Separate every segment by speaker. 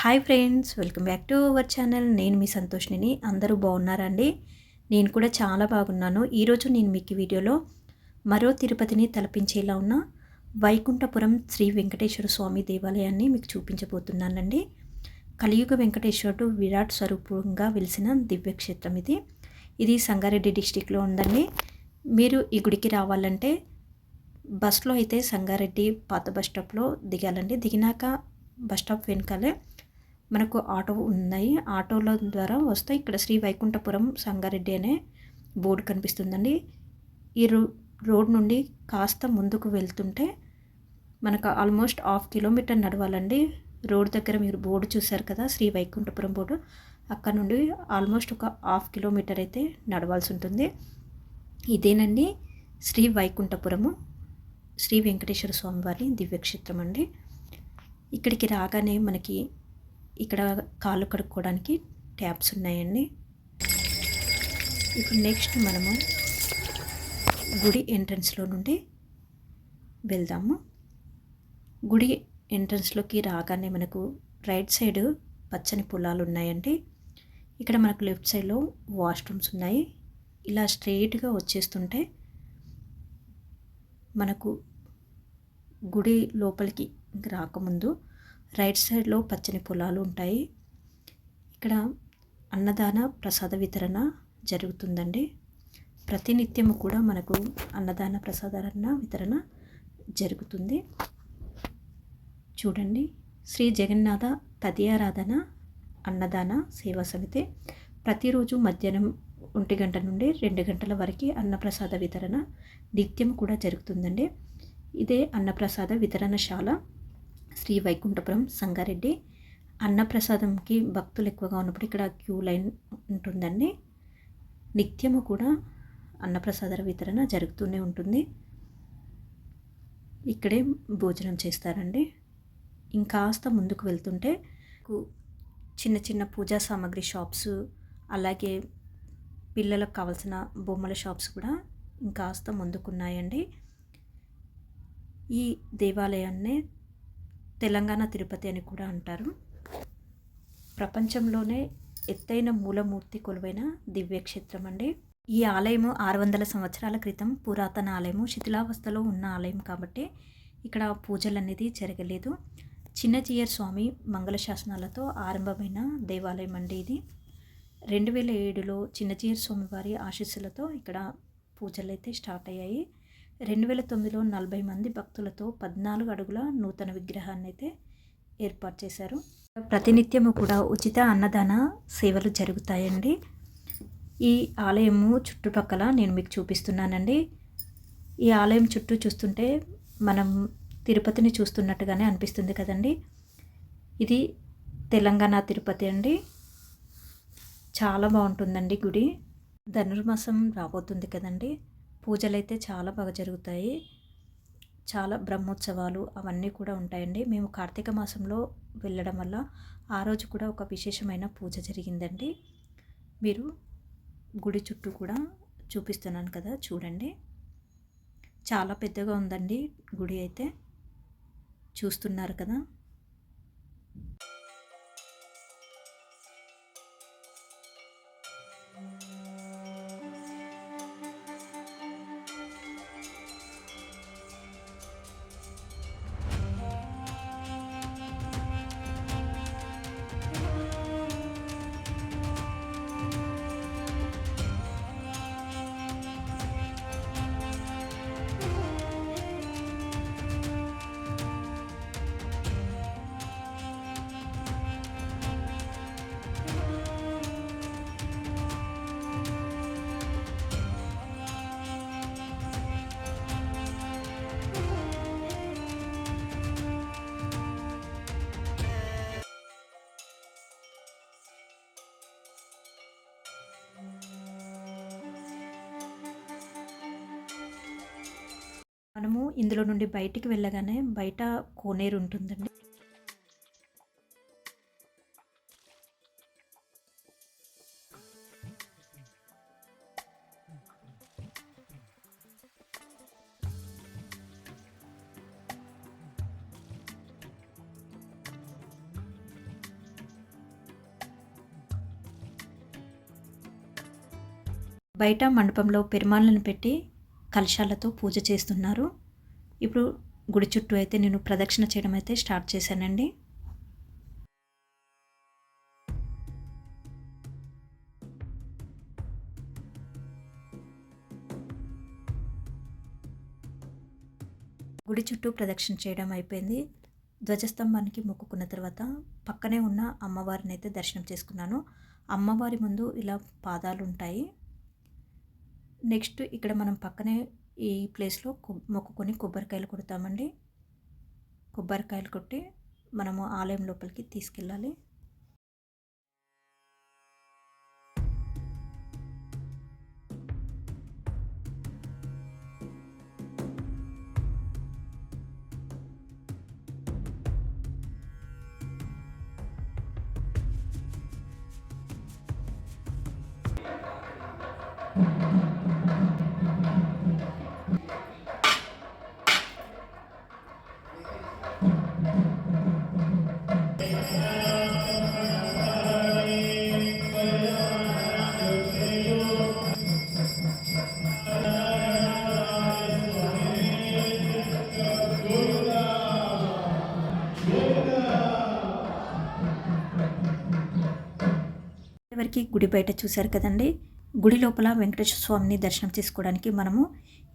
Speaker 1: Hi friends, welcome back to our channel. నేను మీ సంతోష్ని. అందరూ బాగున్నారండి? నేను కూడా చాలా బాగున్నాను. ఈరోజు నేను మీకు వీడియోలో మరో తిరుపతిని తలపించేలా ఉన్న వైకుంఠపురం శ్రీ వెంకటేశ్వర స్వామి దేవాలయాన్ని మీకు చూపించబోతున్నానండి. కలియుగ వెంకటేశ్వరుడు విరాట్ స్వరూపంగా వెలిసిన దివ్యక్షేత్రం ఇది. ఇది సంగారెడ్డి డిస్టిక్లో ఉందండి. మీరు ఈ గుడికి రావాలంటే బస్లో అయితే సంగారెడ్డి పాత బస్ స్టాప్లో దిగాలండి. దిగినాక బస్ స్టాప్ వెనకాలే మనకు ఆటో ఉన్నాయి. ఆటోల ద్వారా వస్తే ఇక్కడ శ్రీ వైకుంఠపురం సంగారెడ్డి అనే బోర్డు కనిపిస్తుందండి. ఈ రోడ్ నుండి కాస్త ముందుకు వెళ్తుంటే మనకు ఆల్మోస్ట్ 1/2 కిలోమీటర్ నడవాలండి. రోడ్ దగ్గర మీరు బోర్డు చూశారు కదా, శ్రీ వైకుంఠపురం బోర్డు. అక్కడ నుండి ఆల్మోస్ట్ ఒక 1/2 కిలోమీటర్ అయితే నడవాల్సి ఉంటుంది. ఇదేనండి శ్రీ వైకుంఠపురము శ్రీ వెంకటేశ్వర స్వామి వారి దివ్యక్షేత్రం అండి. ఇక్కడికి రాగానే మనకి ఇక్కడ కాళ్ళు కడుక్కోవడానికి ట్యాప్స్ ఉన్నాయండి. ఇప్పుడు నెక్స్ట్ మనము గుడి ఎంట్రన్స్లో నుండి వెళ్దాము. గుడి ఎంట్రన్స్లోకి రాగానే మనకు రైట్ సైడ్ పచ్చని పొలాలు ఉన్నాయండి. ఇక్కడ మనకు లెఫ్ట్ సైడ్లో వాష్రూమ్స్ ఉన్నాయి. ఇలా స్ట్రెయిట్గా వచ్చేస్తుంటే మనకు గుడి లోపలికి రాకముందు రైట్ సైడ్లో పచ్చని పొలాలు ఉంటాయి. ఇక్కడ అన్నదాన ప్రసాద వితరణ జరుగుతుందండి. ప్రతినిత్యము కూడా మనకు అన్నదాన ప్రసాదాల వితరణ జరుగుతుంది. చూడండి, శ్రీ జగన్నాథ తదియారాధన అన్నదాన సేవా సమితి ప్రతిరోజు మధ్యాహ్నం 1 గంట నుండి 2 గంటల వరకు అన్నప్రసాద వితరణ నిత్యం కూడా జరుగుతుందండి. ఇదే అన్నప్రసాద వితరణశాల శ్రీ వైకుంఠపురం సంగారెడ్డి. అన్నప్రసాదంకి భక్తులు ఎక్కువగా ఉన్నప్పుడు ఇక్కడ క్యూ లైన్ ఉంటుందండి. నిత్యము కూడా అన్నప్రసాద వితరణ జరుగుతూనే ఉంటుంది. ఇక్కడే భోజనం చేస్తారండి. ఇంకాస్త ముందుకు వెళ్తుంటే చిన్న చిన్న పూజా సామాగ్రి షాప్స్, అలాగే పిల్లలకు కావాల్సిన బొమ్మల షాప్స్ కూడా ఇంకాస్త ముందుకున్నాయండి. ఈ దేవాలయాన్ని తెలంగాణ తిరుపతి అని కూడా అంటారు. ప్రపంచంలోనే ఎత్తైన మూలమూర్తి కొలువైన దివ్యక్షేత్రం అండి. ఈ ఆలయము 600 సంవత్సరాల క్రితం పురాతన ఆలయము, శిథిలావస్థలో ఉన్న ఆలయం కాబట్టి ఇక్కడ పూజలు అనేది జరగలేదు. చిన్నజీయర్ స్వామి మంగళ శాసనాలతో ఆరంభమైన దేవాలయం అండి ఇది. 2007లో చిన్నజీయర్ స్వామి వారి ఆశీస్సులతో ఇక్కడ పూజలు అయితే స్టార్ట్ అయ్యాయి. 2009లో 40 మంది భక్తులతో 14 అడుగుల నూతన విగ్రహాన్ని అయితే ఏర్పాటు చేశారు. ప్రతినిత్యము కూడా ఉచిత అన్నదాన సేవలు జరుగుతాయండి. ఈ ఆలయము చుట్టుపక్కల నేను మీకు చూపిస్తున్నానండి. ఈ ఆలయం చుట్టూ చూస్తుంటే మనం తిరుపతిని చూస్తున్నట్టుగానే అనిపిస్తుంది కదండి. ఇది తెలంగాణ తిరుపతి అండి. చాలా బాగుంటుందండి గుడి. ధనుర్మాసం రాబోతుంది కదండి. పూజలైతే చాలా బాగా జరుగుతాయి. చాలా బ్రహ్మోత్సవాలు అవన్నీ కూడా ఉంటాయండి. మేము కార్తీక మాసంలో వెళ్ళడం వల్ల ఆ రోజు కూడా ఒక విశేషమైన పూజ జరిగిందండి. మీరు గుడి చుట్టూ కూడా చూపిస్తున్నాను కదా, చూడండి. చాలా పెద్దగా ఉందండి గుడి అయితే, చూస్తున్నారు కదా. మనము ఇందులో నుండి బయటికి వెళ్ళగానే బయట కోనేరు ఉంటుందండి. బయట మండపంలో పెరుమాళ్ళను పెట్టి కలశాలతో పూజ చేస్తున్నారు. ఇప్పుడు గుడి చుట్టూ అయితే నేను ప్రదక్షిణ చేయడం అయితే స్టార్ట్ చేశానండి. గుడి చుట్టూ ప్రదక్షిణ చేయడం అయిపోయింది. ధ్వజస్తంభానికి మొక్కుకున్న తర్వాత పక్కనే ఉన్న అమ్మవారిని అయితే దర్శనం చేసుకున్నాను. అమ్మవారి ముందు ఇలా పాదాలు ఉంటాయి. నెక్స్ట్ ఇక్కడ మనం పక్కనే ఈ ప్లేస్లో మొక్కుకొని కొబ్బరికాయలు కొడతామండి. కొబ్బరికాయలు కొట్టి మనము ఆలయం లోపలికి తీసుకెళ్ళాలి. వరకు గుడి బయట చూశారు కదండి. గుడి లోపల వెంకటేశ్వర స్వామిని దర్శనం చేసుకోవడానికి మనము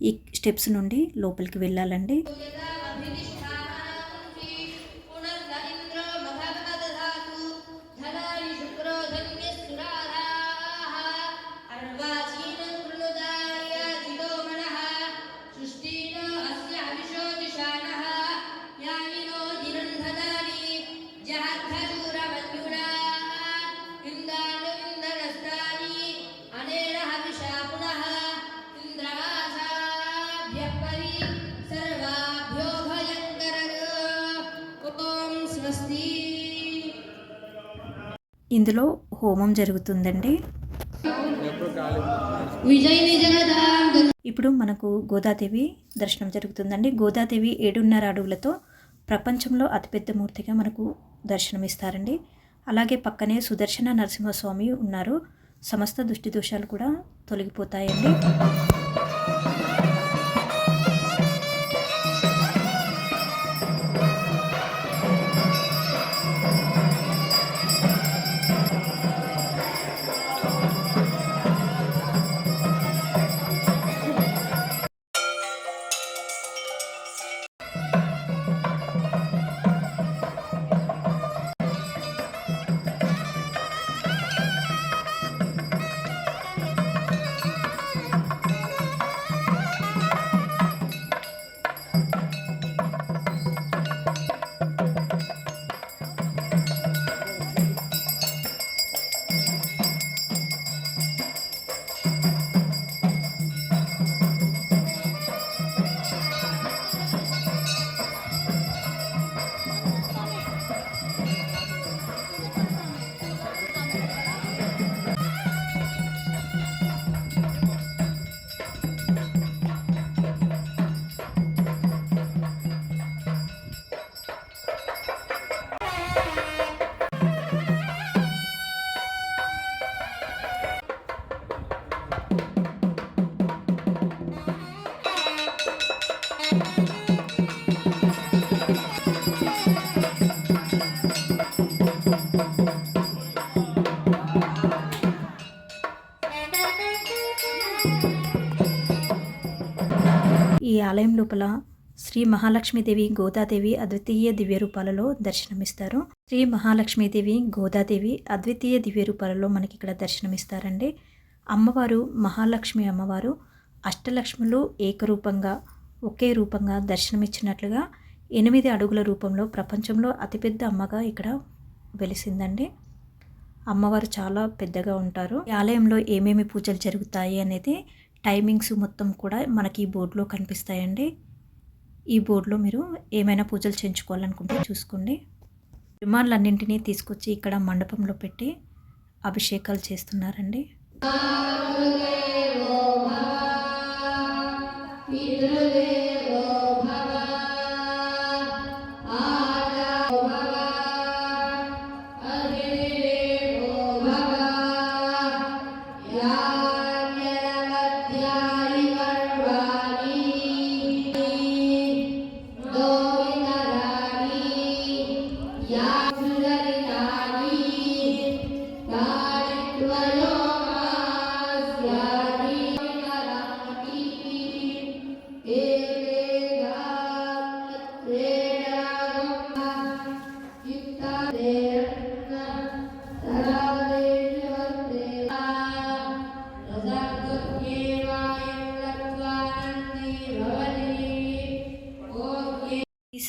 Speaker 1: ఈ స్టెప్స్ నుండి లోపలికి వెళ్ళాలండి. ఇందులో హోమం జరుగుతుందండి. ఇప్పుడు మనకు గోదాదేవి దర్శనం జరుగుతుందండి. గోదాదేవి 7.5 అడుగులతో ప్రపంచంలో అతిపెద్ద మూర్తిగా మనకు దర్శనమిస్తారండి. అలాగే పక్కనే సుదర్శన నరసింహస్వామి ఉన్నారు. సమస్త దృష్టి దోషాలు కూడా తొలగిపోతాయండి. ఈ ఆలయం లోపల శ్రీ మహాలక్ష్మీదేవి, గోదాదేవి అద్వితీయ దివ్య రూపాలలో దర్శనమిస్తారు. శ్రీ మహాలక్ష్మీదేవి, గోదాదేవి అద్వితీయ దివ్య రూపాలలో మనకి ఇక్కడ దర్శనమిస్తారండి. అమ్మవారు మహాలక్ష్మి అమ్మవారు అష్టలక్ష్ములు ఏకరూపంగా ఒకే రూపంగా దర్శనమిచ్చినట్లుగా 8 అడుగుల రూపంలో ప్రపంచంలో అతిపెద్ద అమ్మగా ఇక్కడ వెలిసిందండి. అమ్మవారు చాలా పెద్దగా ఉంటారు. ఈ ఆలయంలో ఏమేమి పూజలు జరుగుతాయి అనేది టైమింగ్స్ మొత్తం కూడా మనకి ఈ బోర్డులో కనిపిస్తాయండి. ఈ బోర్డులో మీరు ఏమైనా పూజలు చేయించుకోవాలనుకుంటే చూసుకోండి. విమానాలన్నింటినీ తీసుకొచ్చి ఇక్కడ మండపంలో పెట్టి అభిషేకాలు చేస్తున్నారండి.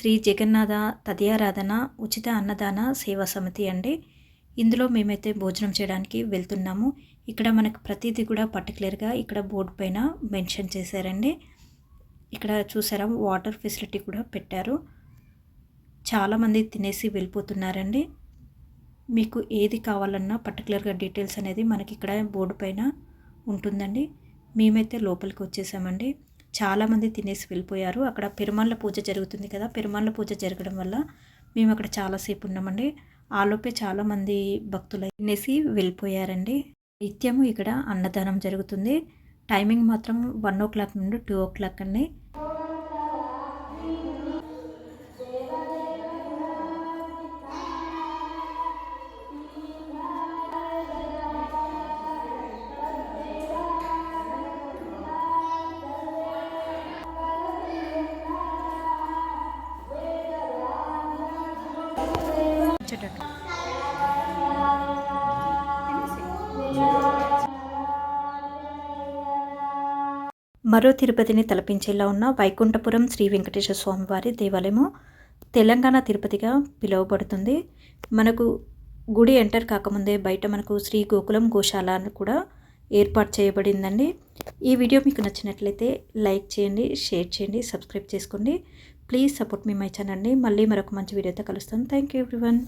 Speaker 1: శ్రీ జగన్నాథ తదియారాధన ఉచిత అన్నదాన సేవా సమితి అండి. ఇందులో మేమైతే భోజనం చేయడానికి వెళ్తున్నాము. ఇక్కడ మనకు ప్రతిదీ కూడా పర్టికులర్గా ఇక్కడ బోర్డు పైన మెన్షన్ చేశారండి. ఇక్కడ చూసారా వాటర్ ఫెసిలిటీ కూడా పెట్టారు. చాలామంది తినేసి వెళ్ళిపోతున్నారండి. మీకు ఏది కావాలన్నా పర్టికులర్గా డీటెయిల్స్ అనేది మనకి ఇక్కడ బోర్డు పైన ఉంటుందండి. మేమైతే లోపలికి వచ్చేసామండి. చాలామంది తినేసి వెళ్ళిపోయారు. అక్కడ పెరుమాళ్ళ పూజ జరుగుతుంది కదా, పెరుమాళ్ళ పూజ జరగడం వల్ల మేము అక్కడ చాలాసేపు ఉన్నామండి. ఆలోపే చాలామంది భక్తులు తినేసి వెళ్ళిపోయారండి. నిత్యము ఇక్కడ అన్నదానం జరుగుతుంది. టైమింగ్ మాత్రం 1 o'clock నుండి 2 o'clock అండి. మరో తిరుపతిని తలపించేలా ఉన్న వైకుంఠపురం శ్రీ వెంకటేశ్వర స్వామి వారి దేవాలయము తెలంగాణ తిరుపతిగా పిలువబడుతుంది. మనకు గుడి ఎంటర్ కాకముందే బయట మనకు శ్రీ గోకులం గోశాల అని కూడా ఏర్పాటు చేయబడిందండి. ఈ వీడియో మీకు నచ్చినట్లయితే లైక్ చేయండి, షేర్ చేయండి, సబ్స్క్రైబ్ చేసుకోండి. Please support me my channel అండి. మళ్ళీ మరొక మంచి వీడియోతో కలుస్తాను. Thank you everyone.